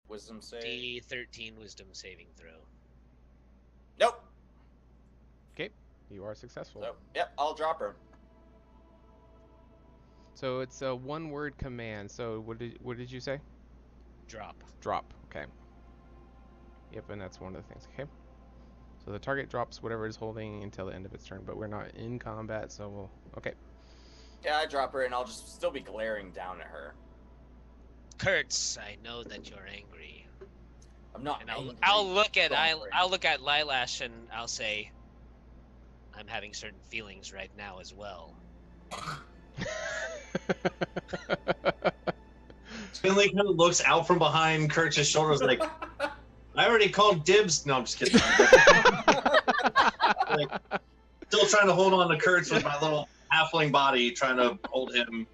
Wisdom save. D13 wisdom saving throw. Nope. Okay, you are successful. So, yep, I'll drop her. So it's a one-word command. So what did you say? Drop. Drop. Okay. Yep, and that's one of the things. Okay. So the target drops whatever it's holding until the end of its turn, but we're not in combat, so we'll. Okay. Yeah, I drop her, and I'll just still be glaring down at her. Kurtz, I know that you're angry. I'm not And angry. I'll look at Don't worry. I'll look at Lilash and I'll say, I'm having certain feelings right now as well. Finley kind of looks out from behind Kurtz's shoulders like, I already called dibs. No, I'm just kidding. Like, still trying to hold on to Kurtz with my little halfling body, trying to hold him.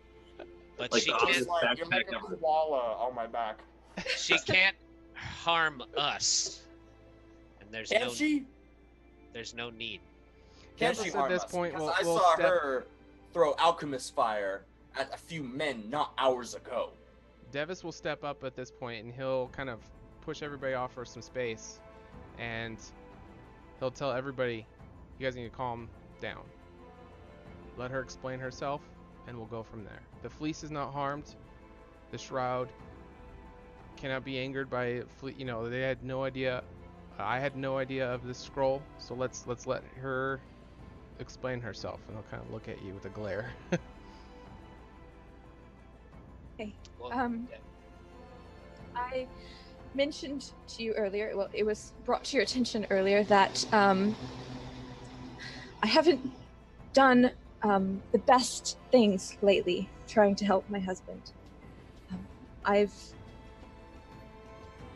But Like she the can't. opposite Like, you're backpack making a ever. koala on my back. She can't harm us. And Can she? there's no need. Can Devils she at harm this us? point Because will- I will saw step- her throw alchemist fire at a few men not hours ago. Devis will step up at this point and he'll kind of push everybody off for some space, and he'll tell everybody, you guys need to calm down. Let her explain herself, and we'll go from there. The fleece is not harmed. The shroud cannot be angered by you know, they had no idea. I had no idea of this scroll, so let's let her explain herself, and I'll kind of look at you with a glare. Well, yeah. I mentioned to you earlier, well, it was brought to your attention earlier that I haven't done the best things lately trying to help my husband.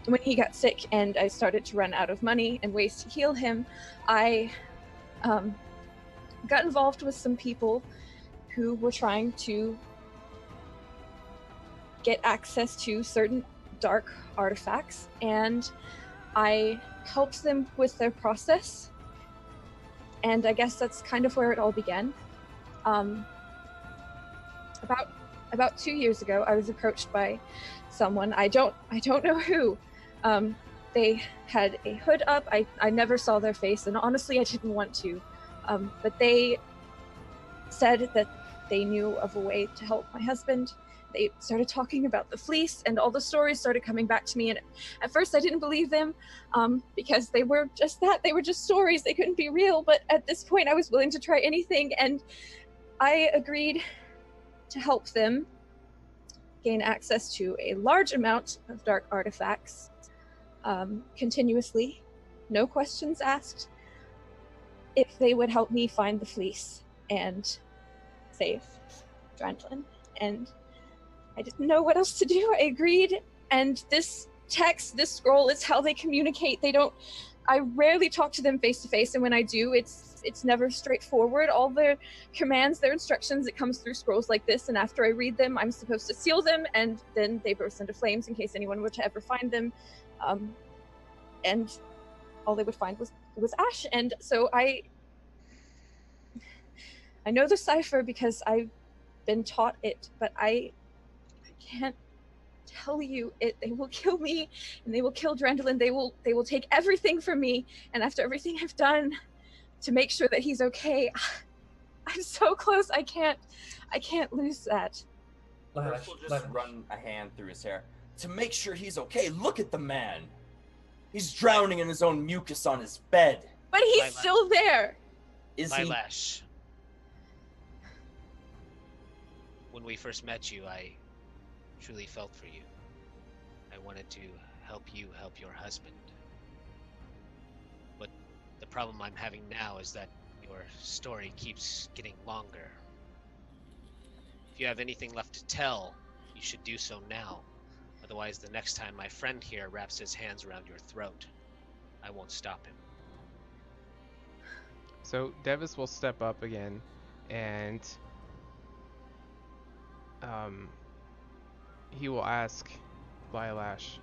When he got sick and I started to run out of money and ways to heal him, I got involved with some people who were trying to get access to certain dark artifacts, and I helped them with their process, and I guess that's kind of where it all began. About 2 years ago, I was approached by someone, I don't know who. They had a hood up. I never saw their face, and honestly I didn't want to, but they said that they knew of a way to help my husband. They started talking about the fleece, and all the stories started coming back to me, and at first I didn't believe them, because they were just that. They were just stories. They couldn't be real, but at this point I was willing to try anything, and I agreed to help them gain access to a large amount of dark artifacts, continuously, no questions asked, if they would help me find the fleece and save Drandlin. And I didn't know what else to do. I agreed, and this text, this scroll, is how they communicate. I rarely talk to them face to face, and when I do, it's never straightforward. All their commands, their instructions, it comes through scrolls like this, and after I read them, I'm supposed to seal them, and then they burst into flames in case anyone were to ever find them. And all they would find was ash. And so I know the cipher because I've been taught it, but I can't tell you it. They will kill me, and they will kill Drandlin. They will take everything from me, and after everything I've done to make sure that he's okay, I'm so close. I can't lose that. First, we'll just run a hand through his hair to make sure he's okay. Look at the man. He's drowning in his own mucus on his bed. But he's still there. Is he? Lilash. When we first met you, I truly felt for you. I wanted to help you help your husband. But the problem I'm having now is that your story keeps getting longer. If you have anything left to tell, you should do so now. Otherwise, the next time my friend here wraps his hands around your throat, I won't stop him. So Devis will step up again, and he will ask Lilash,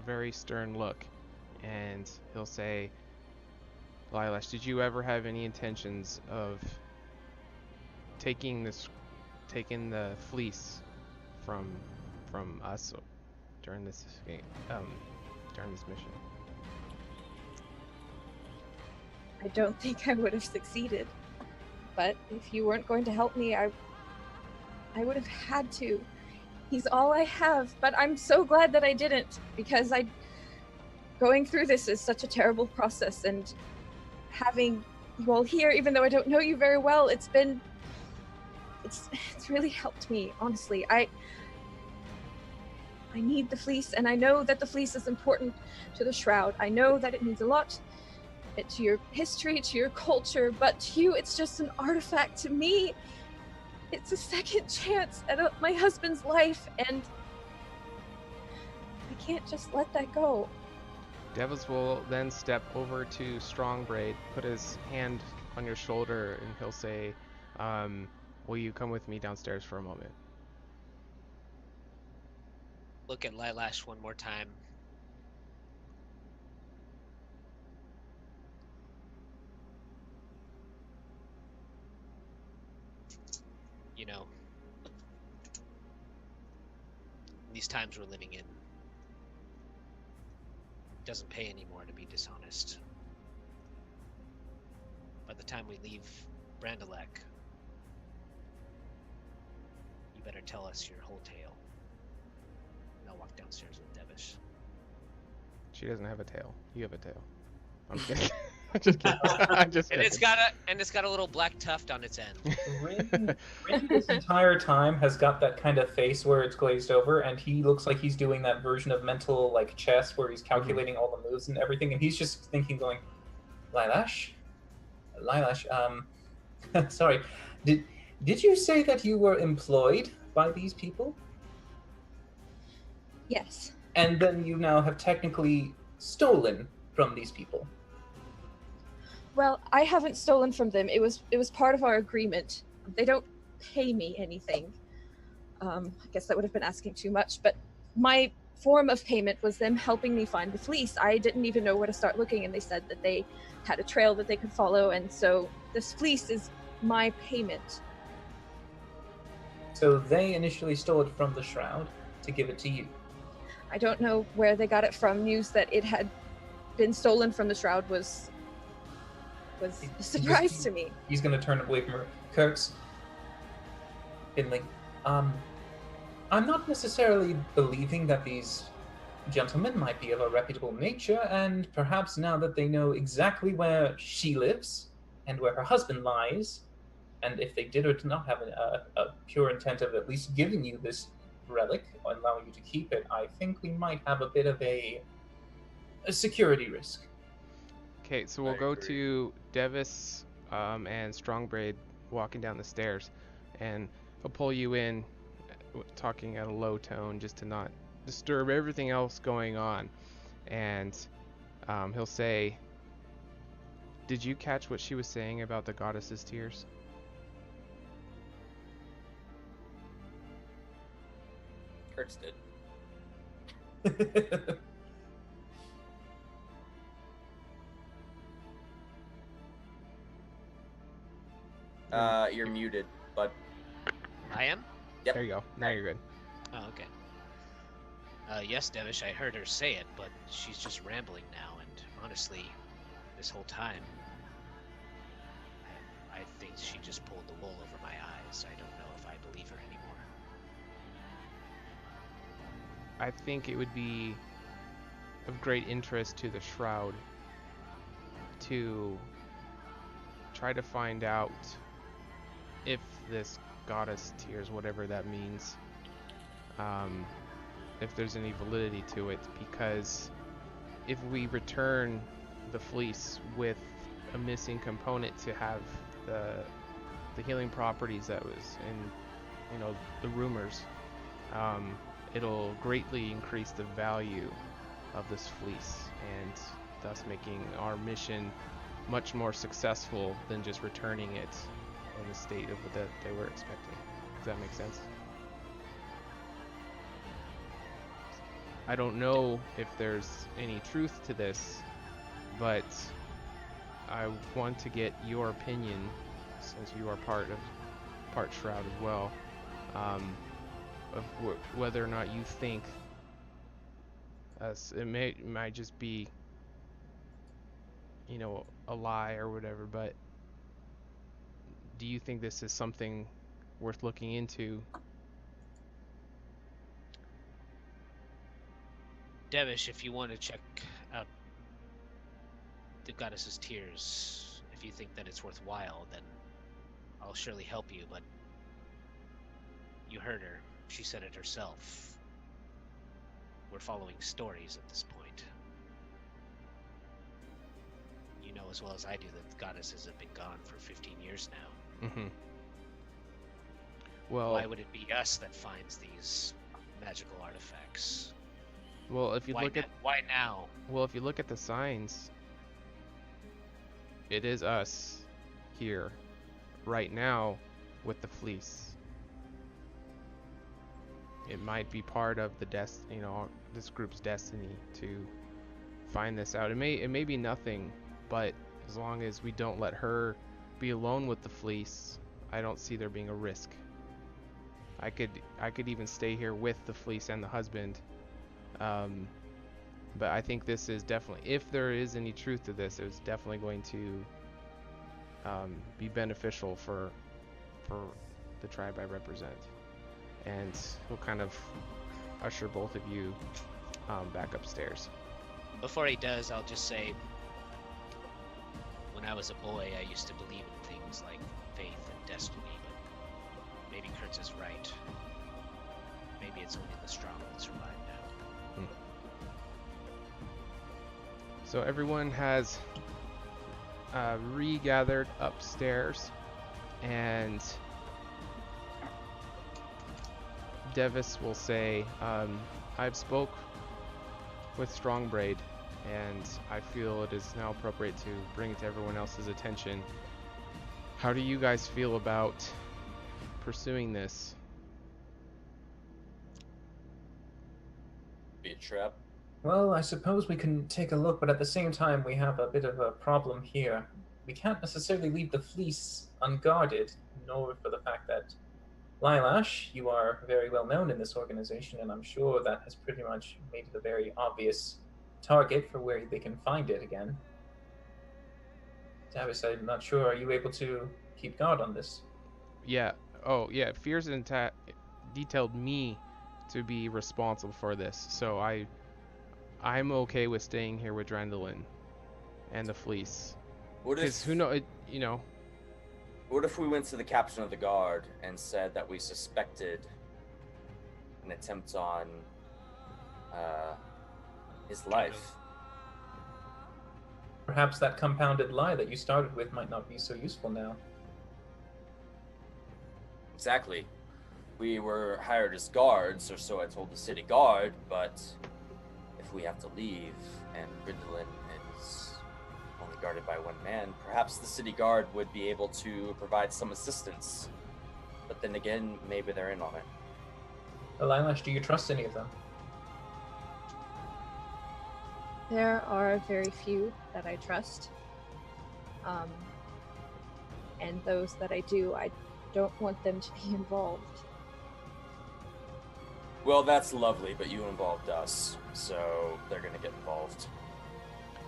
very stern look, and he'll say, Lilash, did you ever have any intentions of taking the fleece from us during this mission. I don't think I would have succeeded. But if you weren't going to help me, I would have had to. He's all I have, but I'm so glad that I didn't, because going through this is such a terrible process, and having you all here, even though I don't know you very well, it's really helped me, honestly. I need the fleece, and I know that the fleece is important to the Shroud. I know that it means a lot to your history, to your culture, but to you, it's just an artifact. To me, it's a second chance at my husband's life, and I can't just let that go. Devils will then step over to Strongbraid, put his hand on your shoulder, and he'll say, will you come with me downstairs for a moment? Look at Lilash one more time. You know, these times we're living in, it doesn't pay anymore to be dishonest. By the time we leave Brandalek, you better tell us your whole tale. And I'll walk downstairs with Devish. She doesn't have a tail. You have a tail. I'm kidding. I'm just kidding. I'm just And kidding. it's got a little black tuft on its end. Randy this entire time has got that kind of face where it's glazed over, and he looks like he's doing that version of mental like chess where he's calculating all the moves and everything, and he's just thinking, going, Lilash, sorry, did you say that you were employed by these people? Yes. And then you now have technically stolen from these people. Well, I haven't stolen from them. It was part of our agreement. They don't pay me anything. I guess that would have been asking too much, but my form of payment was them helping me find the fleece. I didn't even know where to start looking, and they said that they had a trail that they could follow, and so this fleece is my payment. So they initially stole it from the Shroud to give it to you. I don't know where they got it from. News that it had been stolen from the Shroud was a surprise to me. He's going to turn away from her. Kurtz, Finley, I'm not necessarily believing that these gentlemen might be of a reputable nature, and perhaps now that they know exactly where she lives and where her husband lies, and if they did or did not have a pure intent of at least giving you this relic or allowing you to keep it, I think we might have a bit of a security risk. Okay, so we'll go to Devis and Strongbraid walking down the stairs, and he'll pull you in, talking at a low tone just to not disturb everything else going on. And he'll say, did you catch what she was saying about the goddess's tears? Kurtz did. You're muted, but I am? Yep. There you go. Now you're good. Oh, okay. Yes, Devish, I heard her say it, but she's just rambling now, and honestly, this whole time, I think she just pulled the wool over my eyes. I don't know if I believe her anymore. I think it would be of great interest to the Shroud to try to find out if this goddess tears, whatever that means, if there's any validity to it, because if we return the fleece with a missing component to have the healing properties that was in, the rumors, it'll greatly increase the value of this fleece, and thus making our mission much more successful than just returning it in the state of that they were expecting. Does that make sense? I don't know if there's any truth to this, but I want to get your opinion, since you are part part Shroud as well, of whether or not you think it might just be, you know, a lie or whatever, but do you think this is something worth looking into? Devish, if you want to check out the goddess's tears, if you think that it's worthwhile, then I'll surely help you, but you heard her. She said it herself. We're following stories at this point. You know as well as I do that the goddesses have been gone for 15 years now. Mm-hmm. Well, why would it be us that finds these magical artifacts? Well, if you look at why now? Well, if you look at the signs, it is us here right now with the fleece. It might be part of the this group's destiny to find this out. It may be nothing, but as long as we don't let her be alone with the fleece, I don't see there being a risk. I could even stay here with the fleece and the husband. But I think this is definitely, if there is any truth to this, it's definitely going to be beneficial for the tribe I represent. And he'll kind of usher both of you back upstairs. Before he does, I'll just say, when I was a boy, I used to believe in things like faith and destiny, but maybe Kurtz is right. Maybe it's only the strong that survive now. So everyone has regathered upstairs, and Devis will say, I've spoke with Strongbraid, and I feel it is now appropriate to bring it to everyone else's attention. How do you guys feel about pursuing this? Be a trap. Well, I suppose we can take a look, but at the same time, we have a bit of a problem here. We can't necessarily leave the fleece unguarded, nor for the fact that Lilash, you are very well known in this organization, and I'm sure that has pretty much made it a very obvious target for where they can find it again. Davis, I'm not sure. Are you able to keep guard on this? Yeah. Oh, yeah. Fears detailed me to be responsible for this, so I'm okay with staying here with Drandalin and the fleece. What if who know? You know. What if we went to the captain of the guard and said that we suspected an attempt on his life? Perhaps that compounded lie that you started with might not be so useful now. Exactly. We were hired as guards, or so I told the city guard, but if we have to leave and Brindlin is only guarded by one man, perhaps the city guard would be able to provide some assistance. But then again, maybe they're in on it. Lilash, do you trust any of them? There are very few that I trust. And those that I do, I don't want them to be involved. Well, that's lovely, but you involved us, so they're gonna get involved.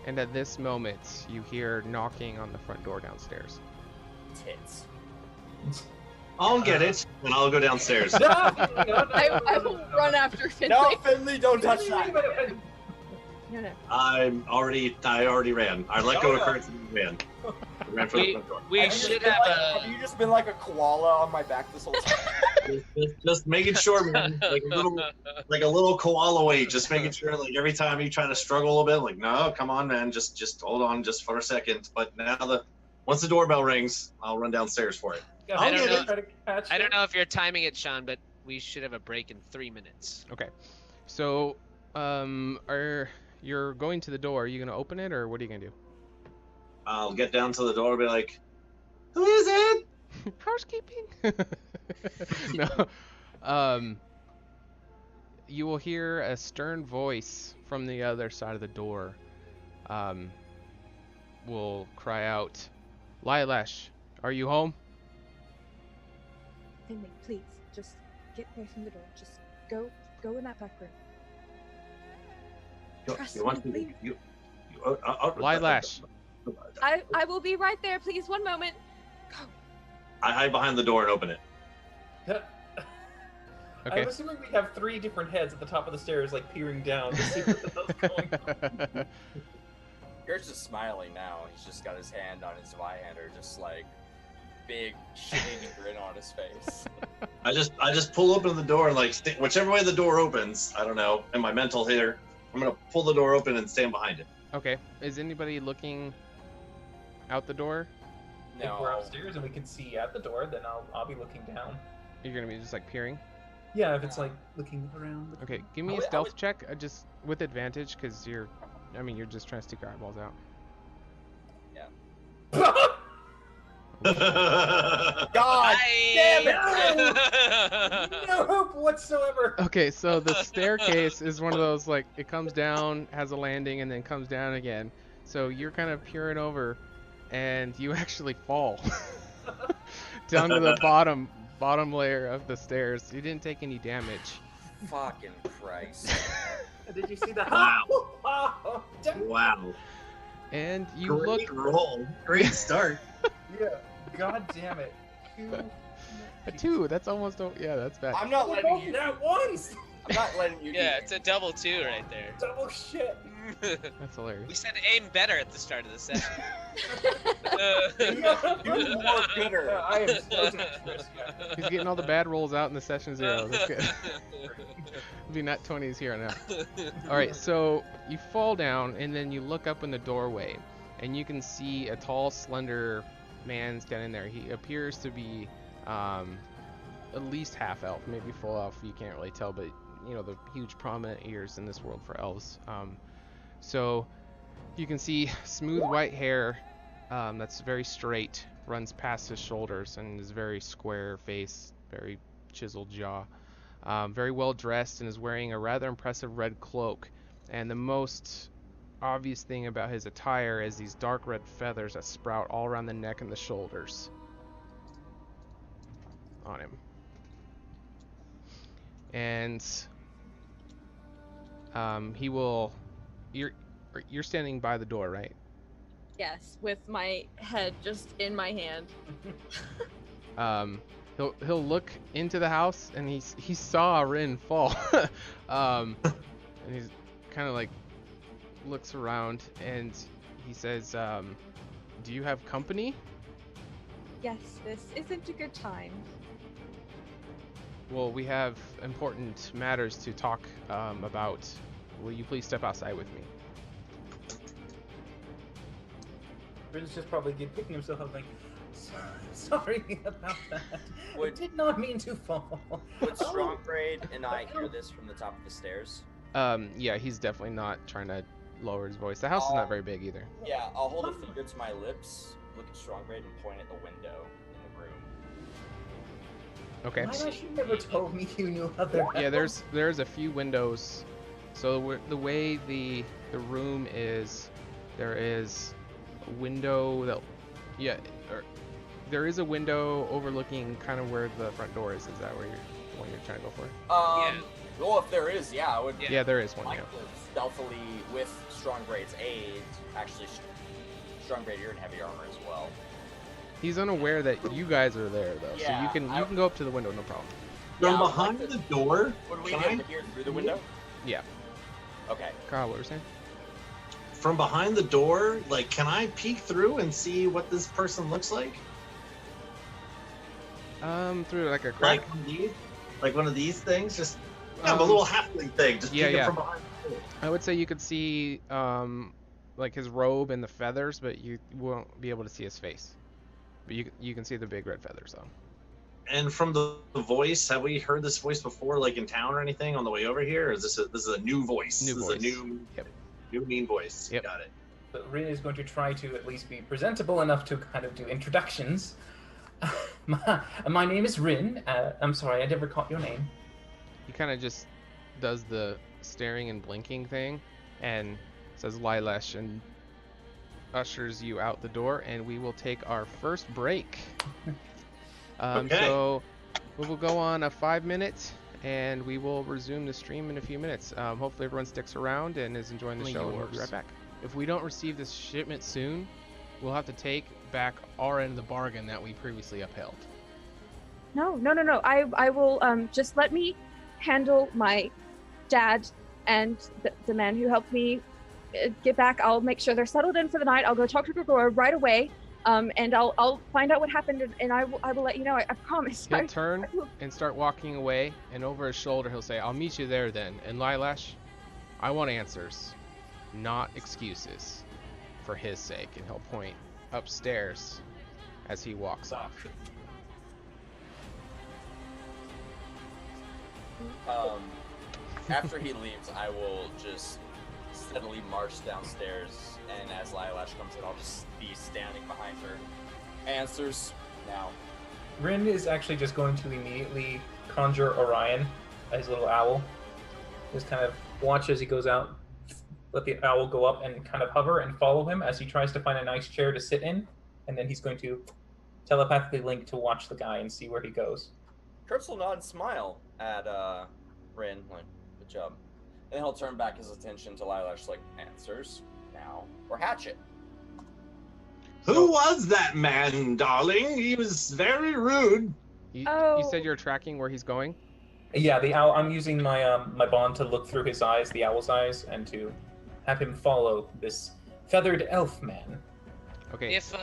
And at this moment, you hear knocking on the front door downstairs. Tits. I'll get it, and I'll go downstairs. I will run after Finley. No, Finley, don't touch that. No. I already ran. I let go of Kurtz and ran. I ran for the front door. We should have a... Have you just been like a koala on my back this whole time? Just making sure, man. Like a little koala weight. Just making sure, like every time you try to struggle a little bit, like, no, come on, man. Just hold on, just for a second. But now once the doorbell rings, I'll run downstairs for it. I don't know if you're timing it, Sean, but we should have a break in 3 minutes. Okay. So, you're going to the door. Are you gonna open it, or what are you gonna do? I'll get down to the door and be like, who is it? Housekeeping. No. You will hear a stern voice from the other side of the door. Will cry out, Lilash, are you home? Finley, please, just get away from the door. Just go in that back room. Trust me, please. Lilash. I will be right there, please. One moment. Go. I hide behind the door and open it. Okay. I'm assuming we have 3 different heads at the top of the stairs, like peering down to see what the hell's going on. Garrett's just smiling now. He's just got his hand on his Zweihander, just like big shitty grin on his face. I just pull open the door and like whichever way the door opens, I don't know, in my mental here, I'm gonna pull the door open and stand behind it. Okay. Is anybody looking out the door? If we're upstairs and we can see at the door, then I'll be looking down. You're gonna be just like peering. Yeah, if it's like looking around. Okay, give me a stealth check, just with advantage, because you're just trying to stick your eyeballs out. God damn it! No hope whatsoever. Okay, so the staircase is one of those, like, it comes down, has a landing, and then comes down again. So you're kind of peering over, and you actually fall down to the bottom layer of the stairs. You didn't take any damage. Fucking Christ. Did you see that? Wow. Wow. And you Great roll. Great start. Yeah. God damn it. A 2. That's almost. Yeah, that's bad. I'm not letting you. That once. I'm not letting you. Yeah, it's a double 2 right there. Double shit. That's hilarious. We said aim better at the start of the session. You more gooder. Yeah, I am so dangerous. Yeah. He's getting all the bad rolls out in the session 0. That's good. It'll be nat 20s here on out. All right, so you fall down and then you look up in the doorway, and you can see a tall, slender man standing there. He appears to be at least half elf, maybe full elf. You can't really tell, but you know the huge prominent ears in this world for elves. So you can see smooth white hair that's very straight, runs past his shoulders, and his very square face, very chiseled jaw. Very well dressed, and is wearing a rather impressive red cloak. And the most obvious thing about his attire is these dark red feathers that sprout all around the neck and the shoulders on him. And he will. You're standing by the door, right? Yes, with my head just in my hand. He'll look into the house, and he saw Rin fall. And he's kind of like looks around, and he says, "Do you have company?" Yes, this isn't a good time. Well, we have important matters to talk about. Will you please step outside with me? Rin's just probably picking himself up like, sorry about that. I Would- did not mean to fall. Would Strongbraid and I hear this from the top of the stairs? Yeah, he's definitely not trying to lower his voice. The house is not very big either. Yeah, I'll hold a finger to my lips, look at Strongbraid, and point at the window in the room. Okay. Why don't you never told me you knew other Yeah, there's a few windows. So the way the room is, there is a window that, there is a window overlooking kind of where the front door is. Is that where the one you're trying to go for? Yeah. Well, if there is, yeah, I would. Yeah, there is one. I Yeah. could stealthily, with Strongbraid's aid, actually, Strongbraid, you're in heavy armor as well. He's unaware that you guys are there though, Yeah, so you can go up to the window, no problem. From Yeah, I would behind like the to- door. Would we Can be I- able to hear through the window? Yeah. Okay. Kyle, what were you saying? From behind the door, like, can I peek through and see what this person looks like? Through like a crack. Like one of these things, just a little halfling thing, just peeking from behind the door. I would say you could see like his robe and the feathers, but you won't be able to see his face. But you can see the big red feathers though. And from the voice, have we heard this voice before, like in town or anything on the way over here? Or is this is a new voice? New this voice. Is a new, Yep. new mean voice. Yep. Got it. But Rin is going to try to at least be presentable enough to kind of do introductions. My name is Rin. I'm sorry, I never caught your name. He kind of just does the staring and blinking thing, and says Lilash, and ushers you out the door, and we will take our first break. Okay. So We will go on a 5-minute, and we will resume the stream in a few minutes. Hopefully everyone sticks around and is enjoying the Only show, and we'll be yours. right back. If we don't receive this shipment soon, we'll have to take back our end of the bargain that we previously upheld. No. I will just let me handle my dad and the man who helped me get back. I'll make sure they're settled in for the night. I'll go talk to Gregor right away. And I'll find out what happened, and I will let you know. I promise. He'll turn and start walking away, and over his shoulder he'll say, "I'll meet you there then." And Lilash, I want answers, not excuses, for his sake. And he'll point upstairs as he walks off. After he leaves, I will just steadily march downstairs, and as Lilash comes in, I'll just be standing behind her. Answers now. Rin is actually just going to immediately conjure Orion, his little owl. Just kind of watch as he goes out, let the owl go up and kind of hover and follow him as he tries to find a nice chair to sit in, and then he's going to telepathically link to watch the guy and see where he goes. Kurtz will nod and smile at Rin, like, good job. And he'll turn back his attention to Lilash, like, answers now, or hatchet. Who was that man, darling? He was very rude. You Oh. said you're tracking where he's going? Yeah, the owl. I'm using my my bond to look through his eyes, the owl's eyes, and to have him follow this feathered elf man. Okay. If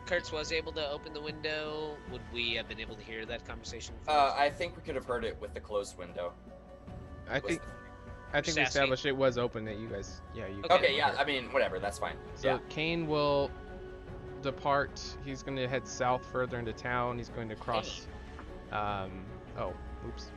Kurtz was able to open the window, would we have been able to hear that conversation? I think we could have heard it with the closed window. I think we Sassy. established it was open, that you guys, yeah, you. Okay, yeah, I mean, whatever, that's fine. So Yeah. Kane will depart. He's going to head south further into town. He's going to cross. Oh, oops.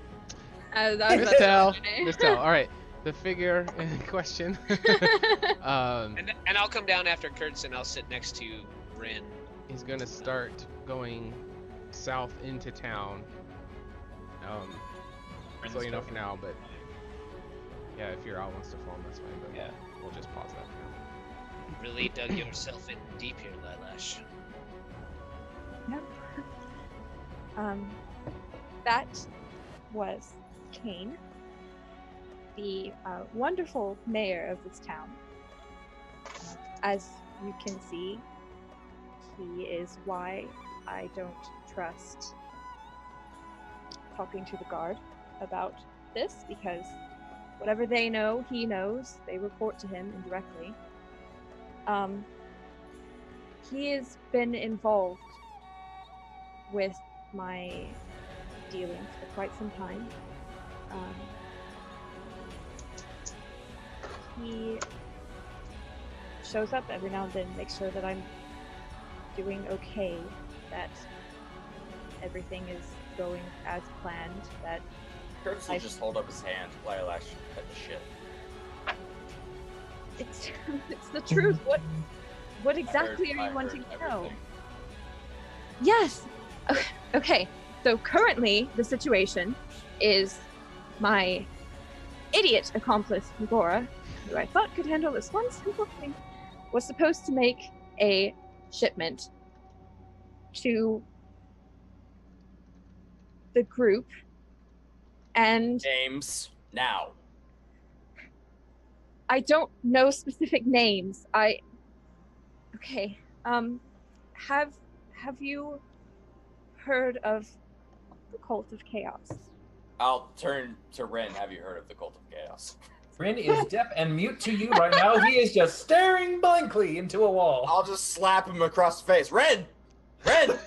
Mistel. Mistel. All right. The figure in question. And I'll come down after Kurtz, and I'll sit next to Rin. He's going to start going south into town. So you know for now, but yeah, if your owl wants to form, that's fine. But Yeah. we'll just pause that for now. Really dug yourself in deep here, Lilash. Yep. That was Kane, the wonderful mayor of this town. As you can see, he is why I don't trust talking to the guard about this, because whatever they know, he knows. They report to him indirectly. He has been involved with my dealings for quite some time. He shows up every now and then, makes sure that I'm doing okay, that everything is going as planned, that Kurtz will just hold up his hand. Lilash cut the shit. it's the truth. What exactly I are you wanting heard to know? everything. Yes. Okay. So currently, the situation is my idiot accomplice, Gora, who I thought could handle this one simple thing, was supposed to make a shipment to the group, and Names now. I don't know specific names. Okay. Have you heard of the Cult of Chaos? I'll turn to Ren. Have you heard of the Cult of Chaos? Rin is deaf and mute to you right now. He is just staring blankly into a wall. I'll just slap him across the face. Ren! Ren!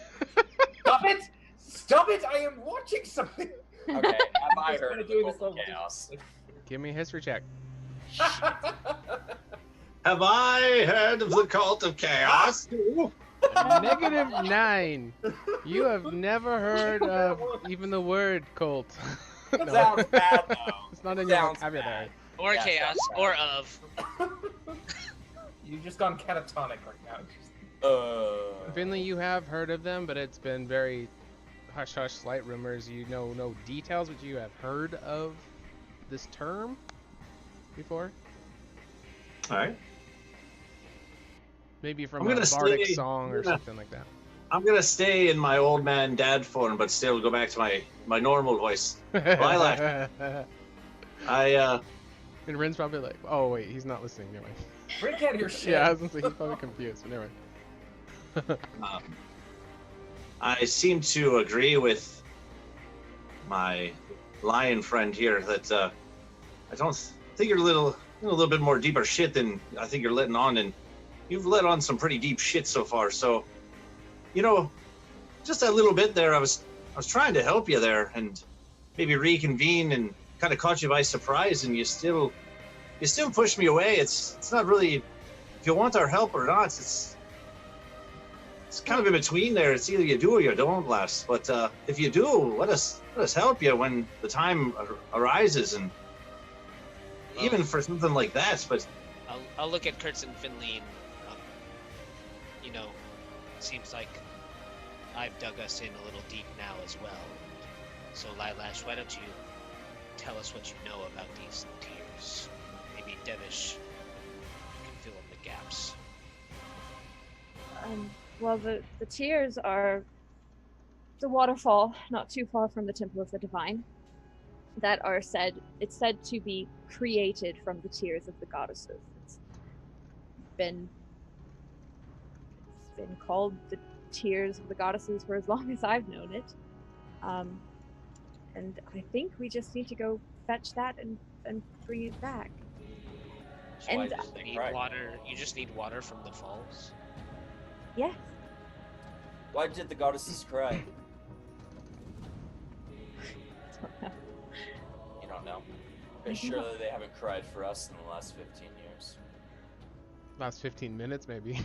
Stop it! Stop it! I am watching something. Okay, have I He's heard kinda of the doing Cult this of all- Chaos? Give me a history check. Have I heard of the Cult of Chaos? -9. You have never heard of even the word cult. No. Sounds bad, though. It's not in your Sounds vocabulary. Or Yeah, chaos, sounds or of. You've just gone catatonic right now. Finley, you have heard of them, but it's been very hush-hush, slight rumors. You know no details, but you have heard of this term before? All right. Maybe from I'm a gonna bardic say- song or yeah. something like that. I'm gonna stay in my old man dad form, but still go back to my normal voice. Lilac. And Rin's probably like, oh wait, he's not listening. Never mind. Break out your shit. Yeah, I was gonna say he's probably confused, but never mind. I seem to agree with my lion friend here that I don't think you're a little bit more deeper shit than I think you're letting on, and you've let on some pretty deep shit so far. So, just a little bit there. I was trying to help you there and maybe reconvene, and kind of caught you by surprise, and you still push me away. It's not really if you want our help or not. It's kind of in between there. It's either you do or you don't, lass. But if you do, let us help you when the time arises, and even for something like that. But I'll look at Kurtz and Finley, and it seems like I've dug us in a little deep now as well. So Lilash, why don't you tell us what you know about these tears? Maybe Devish can fill in the gaps. Well, the tears are the waterfall not too far from the Temple of the Divine that it's said to be created from the tears of the goddesses. It's been called the tears of the goddesses for as long as I've known it. And I think we just need to go fetch that and bring it back. So why And did You they need cry? water. You just need water from the falls. yes, Why did the goddesses cry? You don't know? But surely they haven't cried for us in the last 15 years. Last 15 minutes, maybe.